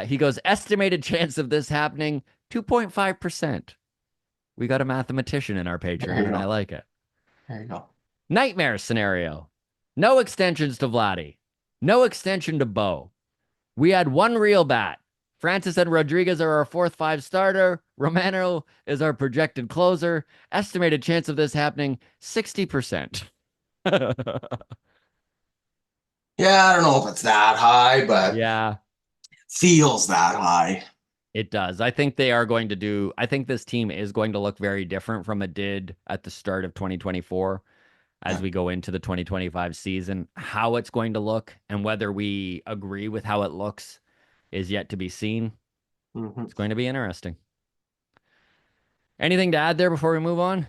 He goes, estimated chance of this happening 2.5%. We got a mathematician in our there Patreon, you and I go. like it. There you go. Nightmare scenario. No extensions to Vladdy. No extension to Bo. We had one real bat. Francis and Rodriguez are our fourth 5 starter. Romano is our projected closer. Estimated chance of this happening 60%. Yeah, I don't know if it's that high, but Yeah, feels that high. it does. I think this team is going to look very different from it did at the start of 2024 as Yeah. we go into the 2025 season. How it's going to look and whether we agree with how it looks is yet to be seen. Hmm. It's going to be interesting. Anything to add there before we move on?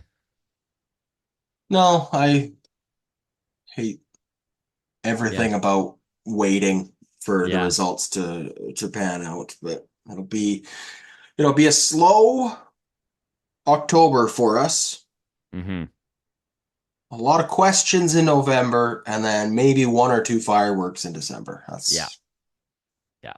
No, I hate Yeah. everything about waiting for the Yeah. results to pan out, but it'll be a slow October for us. Hmm. A lot of questions in November, and then maybe one or two fireworks in December. Yeah. That's Yeah.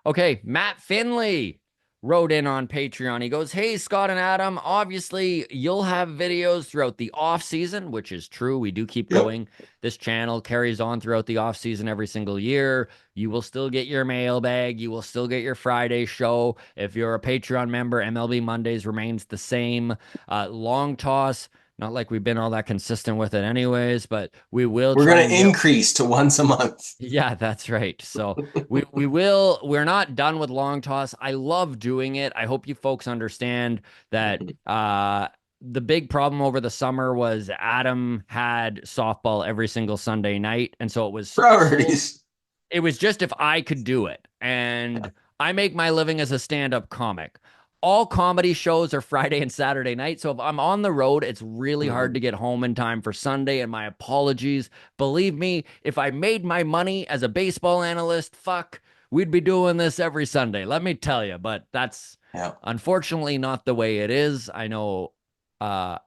Okay. Matt Finley wrote in on Patreon. He goes, hey, Scott and Adam, obviously you'll have videos throughout the off season, which is true. We do keep yep. going. This channel carries on throughout the off season every single year. You will still get your mailbag. You will still get your Friday show. If you're a Patreon member, MLB Mondays remains the same. Long toss. Not like we've been all that consistent with it anyways, but we will We're try gonna and get. increase to once a month. Yeah, that's right. So we're not done with long toss. I love doing it. I hope you folks understand that the big problem over the summer was Adam had softball every single Sunday night, and so Priorities. it was just if I could do it. Yeah. And I make my living as a stand-up comic. All comedy shows are Friday and Saturday night. So if I'm on the road, it's really hard Mhm. to get home in time for Sunday. And my apologies. Believe me, if I made my money as a baseball analyst, fuck, we'd be doing this every Sunday. Let me tell you. But that's Yeah. unfortunately not the way it is. I know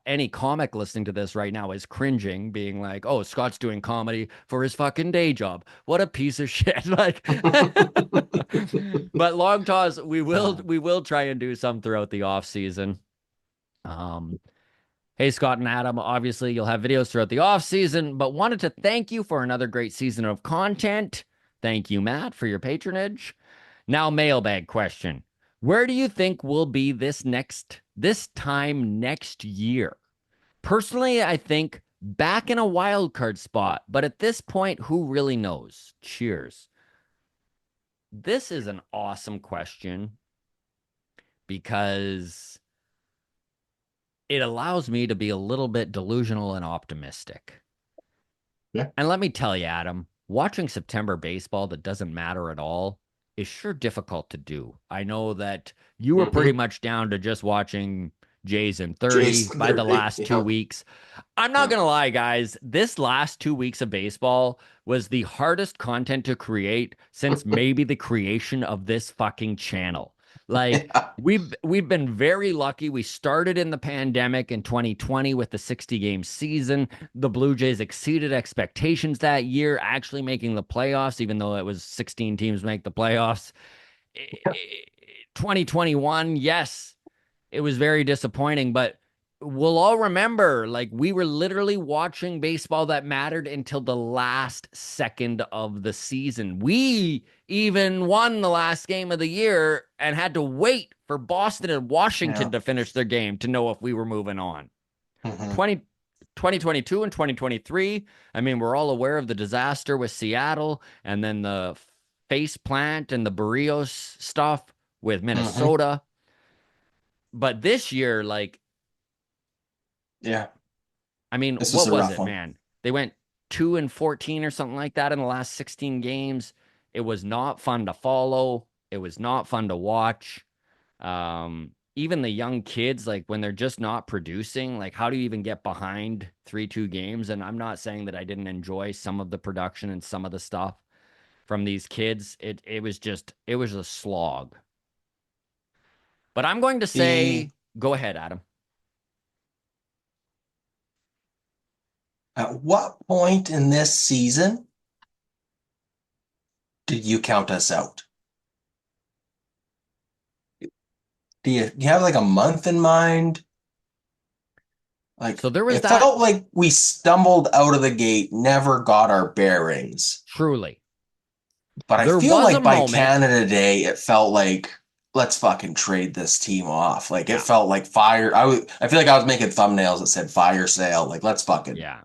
any comic listening to this right now is cringing, being like, "Oh, Scott's doing comedy for his fucking day job. What a piece of shit!" Like, but long toss, we will try and do some throughout the off season. Um, hey, Scott and Adam, obviously you'll have videos throughout the off season, but wanted to thank you for another great season of content. Thank you, Matt, for your patronage. Now, mailbag question. Where do you think we'll be this time next year? Personally, I think back in a wild card spot, but at this point, who really knows? Cheers. This is an awesome question because it allows me to be a little bit delusional and optimistic. Yeah. And let me tell you, Adam, watching September baseball that doesn't matter at all is sure difficult to do. I know that you were pretty Mm-hmm. much down to just watching Jays in 30 Jason by the 30. last two Yep. weeks. I'm not Yep. going to lie, guys. This last 2 weeks of baseball was the hardest content to create since maybe the creation of this fucking channel. Like, Yeah. we've been very lucky. We started in the pandemic in 2020 with the 60 game season. The Blue Jays exceeded expectations that year, actually making the playoffs, even though it was 16 teams make the playoffs. 2021, yes, it was very disappointing, but we'll all remember like we were literally watching baseball that mattered until the last second of the season. We even won the last game of the year and had to wait for Boston and Yeah. Washington to finish their game to know if we were moving on. Mm-hmm. 2022 and 2023, I mean, we're all aware of the disaster with Seattle and then the face plant and the Barrios stuff with Mm-hmm. Minnesota. But this year, like, Yeah. I mean, This was what a was rough it, one. man? They went 2-14 or something like that in the last 16 games. It was not fun to follow. It was not fun to watch. Even the young kids, like when they're just not producing, like how do you even get behind 3-2 games? And I'm not saying that I didn't enjoy some of the production and some of the stuff from these kids. It was a slog. But I'm going to The say, go ahead, Adam. At what point in this season did you count us out? Do you have like a month in mind? Like So there was it that felt like we stumbled out of the gate, never got our bearings. truly. But I There feel was a like by moment. Canada Day, it felt like let's fucking trade this team off. Like it Yeah. felt like fire. I feel like I was making thumbnails that said fire sale. Like Yeah.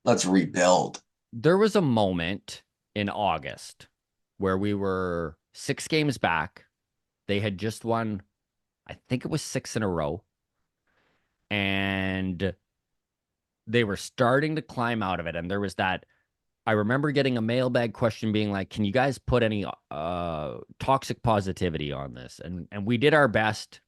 let's rebuild. There was a moment in August where we were 6 games back. They had just won, I think it was six in a row. And they were starting to climb out of it. And there was that. I remember getting a mailbag question being like, can you guys put any toxic positivity on this? And we did our best.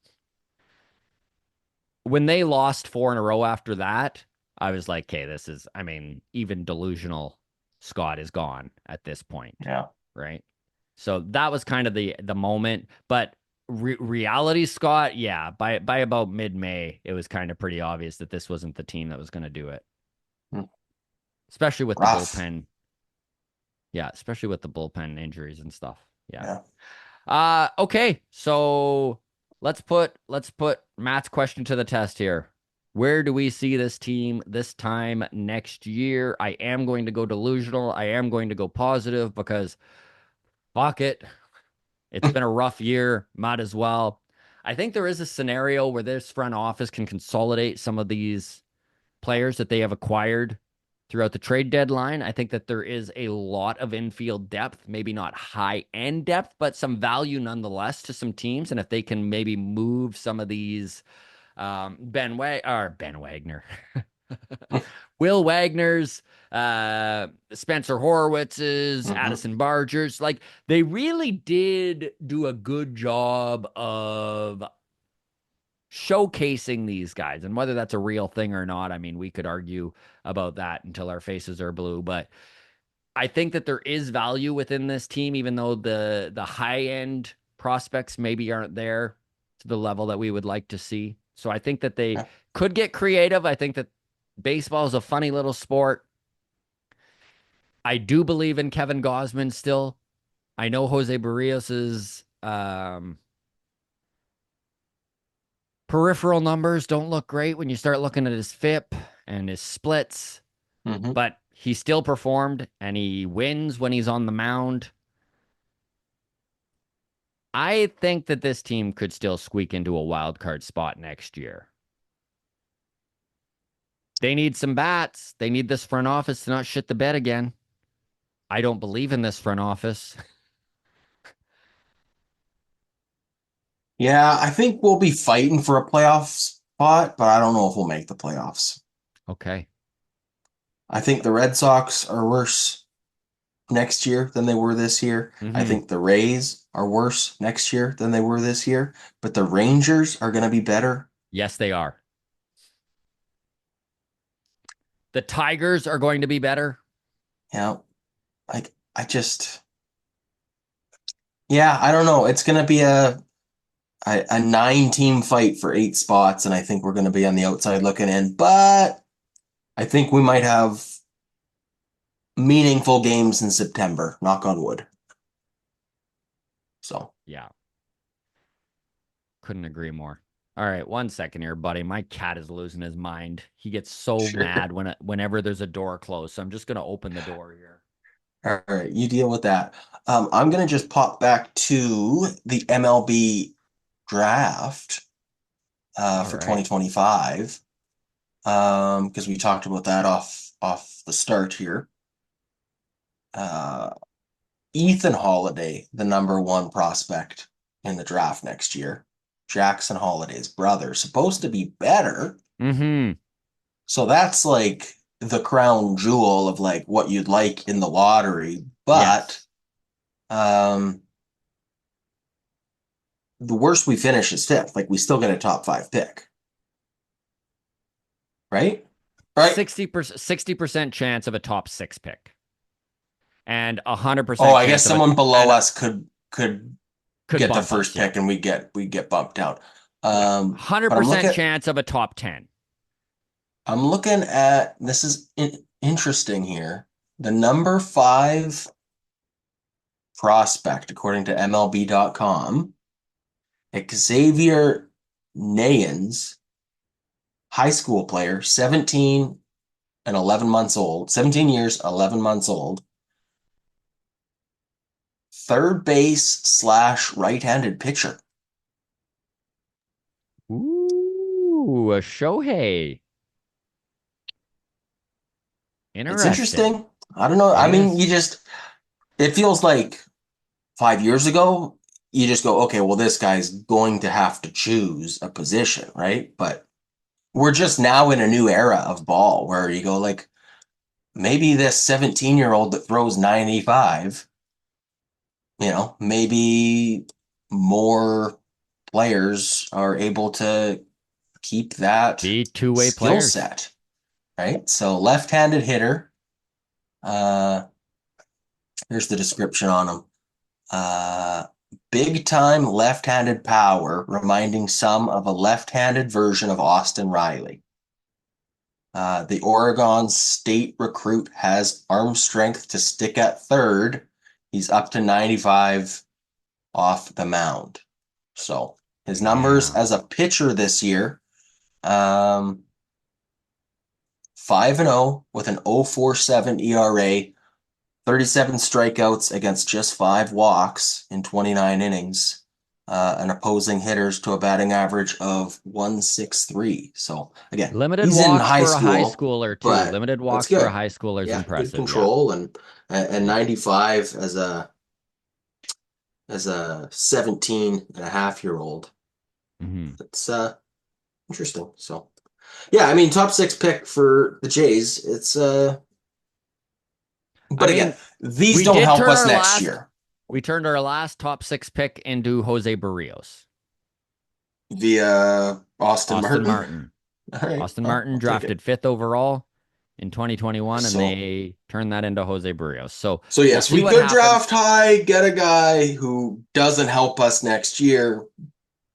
When they lost four in a row after that, I was like, okay, this is, I mean, even delusional Scott is gone at this point, Yeah. right? So that was kind of the moment, but reality Scott, yeah, by about mid-May, it was kind of pretty obvious that this wasn't the team that was going to do it, Hmm. especially with the Rough. bullpen. Yeah, especially with the bullpen injuries and stuff. Yeah. Yeah. Okay, so let's put Matt's question to the test here. Where do we see this team this time next year? I am going to go delusional. I am going to go positive because fuck it. It's been a rough year. Might as well. I think there is a scenario where this front office can consolidate some of these players that they have acquired throughout the trade deadline. I think that there is a lot of infield depth, maybe not high end depth, but some value nonetheless to some teams. And if they can maybe move some of these Ben Wagner, Will Wagner's, Spencer Horowitz's, Hmm. Addison Barger's, like they really did do a good job of showcasing these guys. And whether that's a real thing or not, I mean, we could argue about that until our faces are blue. But I think that there is value within this team, even though the high end prospects maybe aren't there to the level that we would like to see. So I think that they Yeah. could get creative. I think that baseball is a funny little sport. I do believe in Kevin Gosman still. I know Jose Barrios's peripheral numbers don't look great when you start looking at his FIP and his splits, Hmm. but he still performed and he wins when he's on the mound. I think that this team could still squeak into a wild card spot next year. They need some bats. They need this front office to not shit the bed again. I don't believe in this front office. Yeah, I think we'll be fighting for a playoff spot, but I don't know if we'll make the playoffs. Okay. I think the Red Sox are worse. next year than they were this year. I Mm-hmm. think the Rays are worse next year than they were this year, but the Rangers are going to be better. Yes, they are. The Tigers are going to be better. You know, like I just, yeah, I don't know. It's going to be a 9 team fight for 8 spots, and I think we're going to be on the outside looking in. But I think we might have meaningful games in September. Knock on wood. So Yeah, couldn't agree more. All right, one second here, buddy. My cat is losing his mind. He gets so sure. mad whenever there's a door closed. So I'm just gonna open the door here. All right, you deal with that. I'm gonna just pop back to the MLB draft All for right. 2025 because we talked about that off the start here. Uh, Ethan Holiday, the #1 prospect in the draft next year. Jackson Holiday's brother, supposed to be better. Mm-hmm. So that's like the crown jewel of like what you'd like in the lottery. But Yes. um, the worst we finish is fifth. Like we still get a top 5 pick, right? Right? 60% chance of a top six pick. And a Oh, 100% I guess chance of a someone below and us could could get the bump us. first Yeah. pick and we get bumped down. Yeah. But 100% chance of a top 10. I'm looking at this is interesting here. The #5 prospect, according to MLB.com, Xavier Nayans, high school player, 17 and 11 months old, 17 years, 11 months old, third base slash right-handed pitcher. Ooh, a Shohei. It's Interesting. interesting. I don't know. It I mean, is. it feels like 5 years ago, you just go, okay, well, this guy's going to have to choose a position, right? But we're just now in a new era of ball where you go, like, maybe this 17-year-old that throws 95, maybe more players are able to keep that Be two-way skill players. set, right? So left-handed hitter. Uh, Here's the description on him. Uh, Big time left-handed power, reminding some of a left-handed version of Austin Riley. The Oregon State recruit has arm strength to stick at third. He's up to 95 off the mound. So his numbers Yeah. as a pitcher this year, um, 5-0 with an 0.47 ERA, 37 strikeouts against just 5 walks in 29 innings, and opposing hitters to a batting average of 163. So again, Limited he's in walks high for a high school, schooler too. but Limited that's walks for a good. high schooler is Yeah, good impressive. Yeah. control and Yeah. 95 as a 17 and a half year old. Hmm. It's interesting. So yeah, I mean top 6 pick for the Jays. It's I but again, mean, these we don't did help turn us our next last year we turned our last top six pick into Jose Barrios. via Austin Austin Martin. Martin. All right, Austin well, Martin I'll take it. drafted fifth overall in 2021, and So they turned that into Jose Barrios. So so we'll yes, see we what could happens, draft high, get a guy who doesn't help us next year,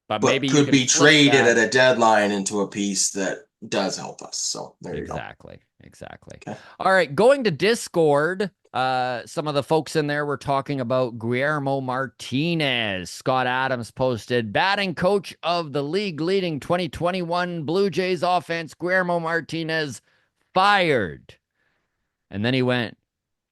but but maybe you could can be flip traded at that. a deadline into a piece that does help us. So there you go. Exactly. Exactly. Okay. All right. Going to Discord. Some of the folks in there were talking about Guillermo Martinez. Scott Adams posted batting coach of the league leading 2021 Blue Jays offense, Guillermo Martinez, fired. And then he went,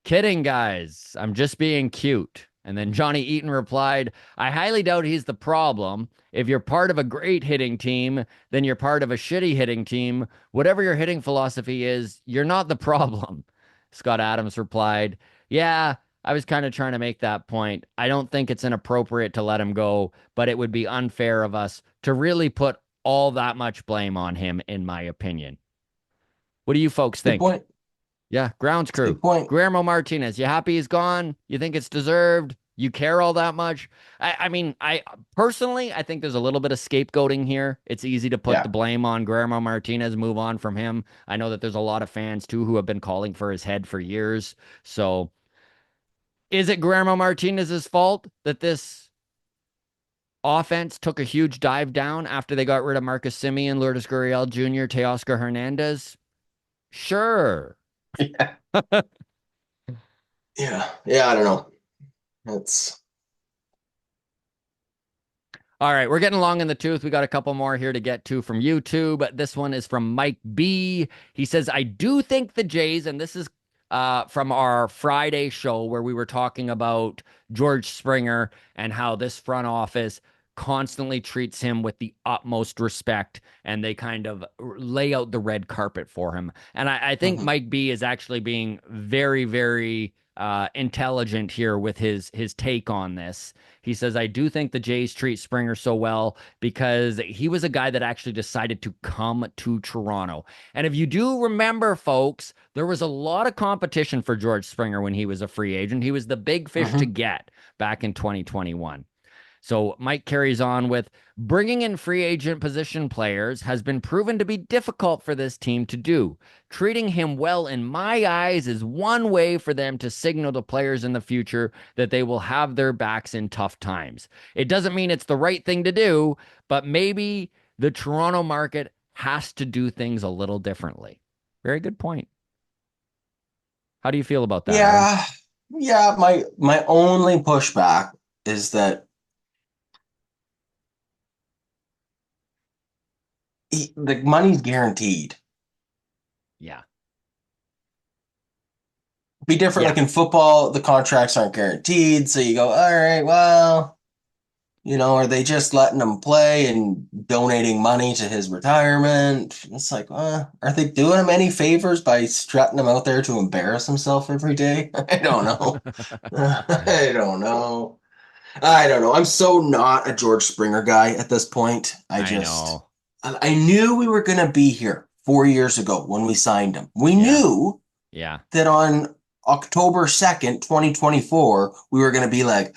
kidding, guys. I'm just being cute. And then Johnny Eaton replied, I highly doubt he's the problem. If you're part of a great hitting team, then you're part of a shitty hitting team. Whatever your hitting philosophy is, you're not the problem. Scott Adams replied, yeah, I was kind of trying to make that point. I don't think it's inappropriate to let him go, but it would be unfair of us to really put all that much blame on him, in my opinion. What do you folks Good think? point. Yeah, grounds That's a crew. good point. Guillermo Martinez, you happy he's gone? You think it's deserved? You care all that much? I mean, I personally, I think there's a little bit of scapegoating here. It's easy to put the Yeah. blame on Guillermo Martinez, move on from him. I know that there's a lot of fans too who have been calling for his head for years. So, is it Guillermo Martinez's fault that this offense took a huge dive down after they got rid of Marcus Simeon, Lourdes Gurriel Jr., Teoscar Hernandez? Sure. Yeah. Yeah. Yeah. I don't know. That's All right, we're getting long in the tooth. We got a couple more here to get to from YouTube. This one is from Mike B. He says, I do think the Jays, and this is from our Friday show where we were talking about George Springer and how this front office constantly treats him with the utmost respect and they kind of lay out the red carpet for him. And I think mhm. Mike B is actually being very, very intelligent here with his take on this. He says, I do think the Jays treat Springer so well because he was a guy that actually decided to come to Toronto. And if you do remember, folks, there was a lot of competition for George Springer when he was a free agent. He was the big fish to Mhm. get back in 2021. So Mike carries on with bringing in free agent position players has been proven to be difficult for this team to do. Treating him well, in my eyes, is one way for them to signal to players in the future that they will have their backs in tough times. It doesn't mean it's the right thing to do, but maybe the Toronto market has to do things a little differently. Very good point. How do you feel about that, Aaron? Yeah. Yeah. My only pushback is that the money's guaranteed. Yeah. Be different. Yeah. Like in football, the contracts aren't guaranteed. So you go, all right, well, are they just letting him play and donating money to his retirement? It's like, are they doing him any favors by strutting him out there to embarrass himself every day? I don't know. I don't know. I don't know. I'm so not a George Springer guy at this point. I know. I knew we were going to be here 4 years ago when we signed him. We Yeah. knew Yeah. that on October 2nd, 2024, we were going to be like,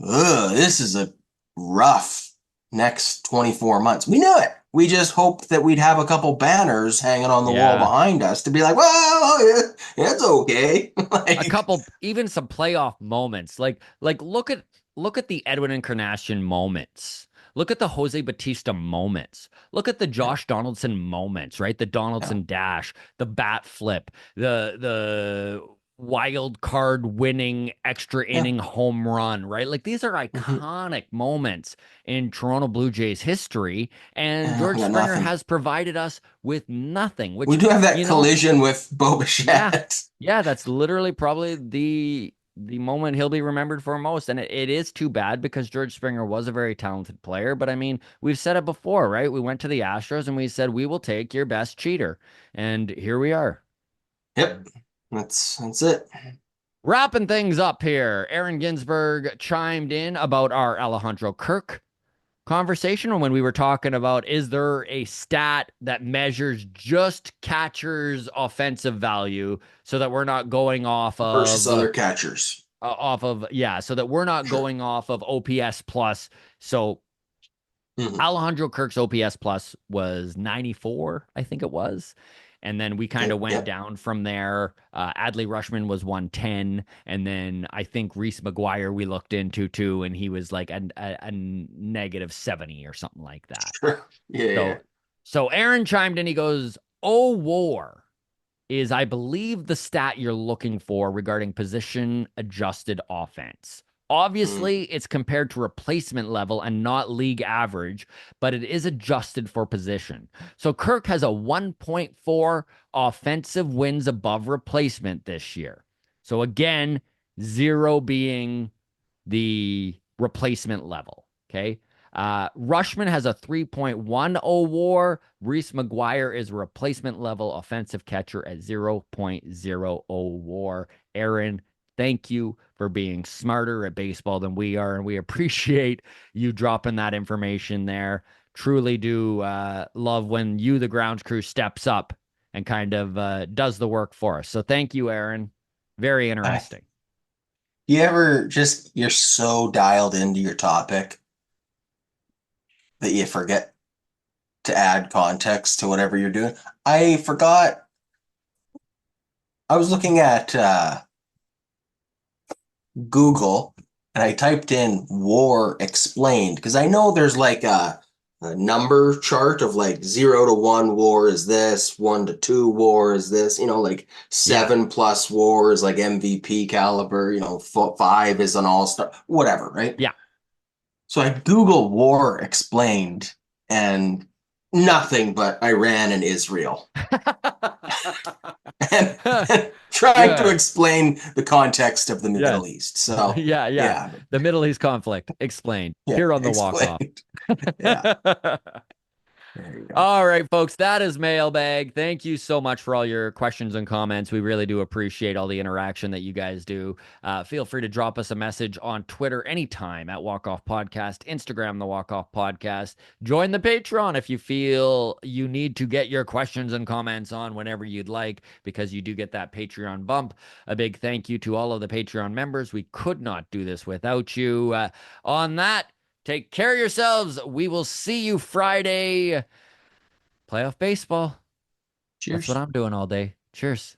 ugh, this is a rough next 24 months. We knew it. We just hoped that we'd have a couple banners hanging on the wall Yeah. behind us to be like, well, yeah, it's okay. A Like, couple, even some playoff moments. Like look at the Edwin Encarnacion moments. Look at the Jose Batista moments. Look at the yeah, Josh Donaldson moments, right? The yeah, Donaldson dash, the bat flip, the wild card winning extra yeah. inning home run, right? Like these are Mhm. iconic moments in Toronto Blue Jays history, and George Yeah, Springer nothing. has provided us with nothing, We which, do have that you know, collision with Bo yeah. Bichette. Yeah, that's literally probably the moment he'll be remembered for most. And it is too bad because George Springer was a very talented player. But I mean, we've said it before, right? We went to the Astros and we said, we will take your best cheater. And here we are. Yep, that's it. Wrapping things up here. Aaron Ginsberg chimed in about our Alejandro Kirk conversation when we were talking about is there a stat that measures just catchers offensive value so that we're not going Versus other catchers. off of yeah, so that we're not Sure. going off of OPS plus. So Mhm. Alejandro Kirk's OPS plus was 94, I think it was. And then we kind Okay. of went Yep. down from there. Adley Rushman was 110. And then I think Reese McGuire we looked into too, and he was like a negative 70 or something like that. Sure. Yeah. Yeah. So so Aaron chimed in, he goes, Oh war is, I believe, the stat you're looking for regarding position adjusted offense. Mm. Obviously, it's compared to replacement level and not league average, but it is adjusted for position. So Kirk has a 1.4 offensive wins above replacement this year. So again, zero being the replacement level. Okay. Rushman has a 3.10 war. Reese McGuire is a replacement level offensive catcher at 0.00 war. Aaron, thank you for being smarter at baseball than we are. And we appreciate you dropping that information there. Truly do love when you, the grounds crew, steps up and kind of does the work for us. So thank you, Aaron. Very I, interesting. you ever just, you're so dialed into your topic that you forget to add context to whatever you're doing? I forgot. I was looking at Google and I typed in war explained because I know there's like a number chart of like 0 to 1 war is this, 1 to 2 war is this, like Yeah. 7+ war is like MVP caliber, 5 is an all-star, whatever, right? Yeah. So I Google war explained and nothing but Iran and Israel. And trying to Good. explain the context of the Yes. Middle East. So, Yeah. Yeah. yeah, The Middle East conflict explained yeah, here on the walk off. explained. Yeah, there you go. All right, folks, that is Mailbag. Thank you so much for all your questions and comments. We really do appreciate all the interaction that you guys do. Feel free to drop us a message on Twitter anytime at Walk Off Podcast, Instagram, the Walk Off Podcast. Join the Patreon if you feel you need to get your questions and comments on whenever you'd like, because you do get that Patreon bump. A big thank you to all of the Patreon members. We could not do this without you. On that, take care of yourselves. We will see you Friday. Playoff baseball. That's what Cheers. I'm doing all day. Cheers.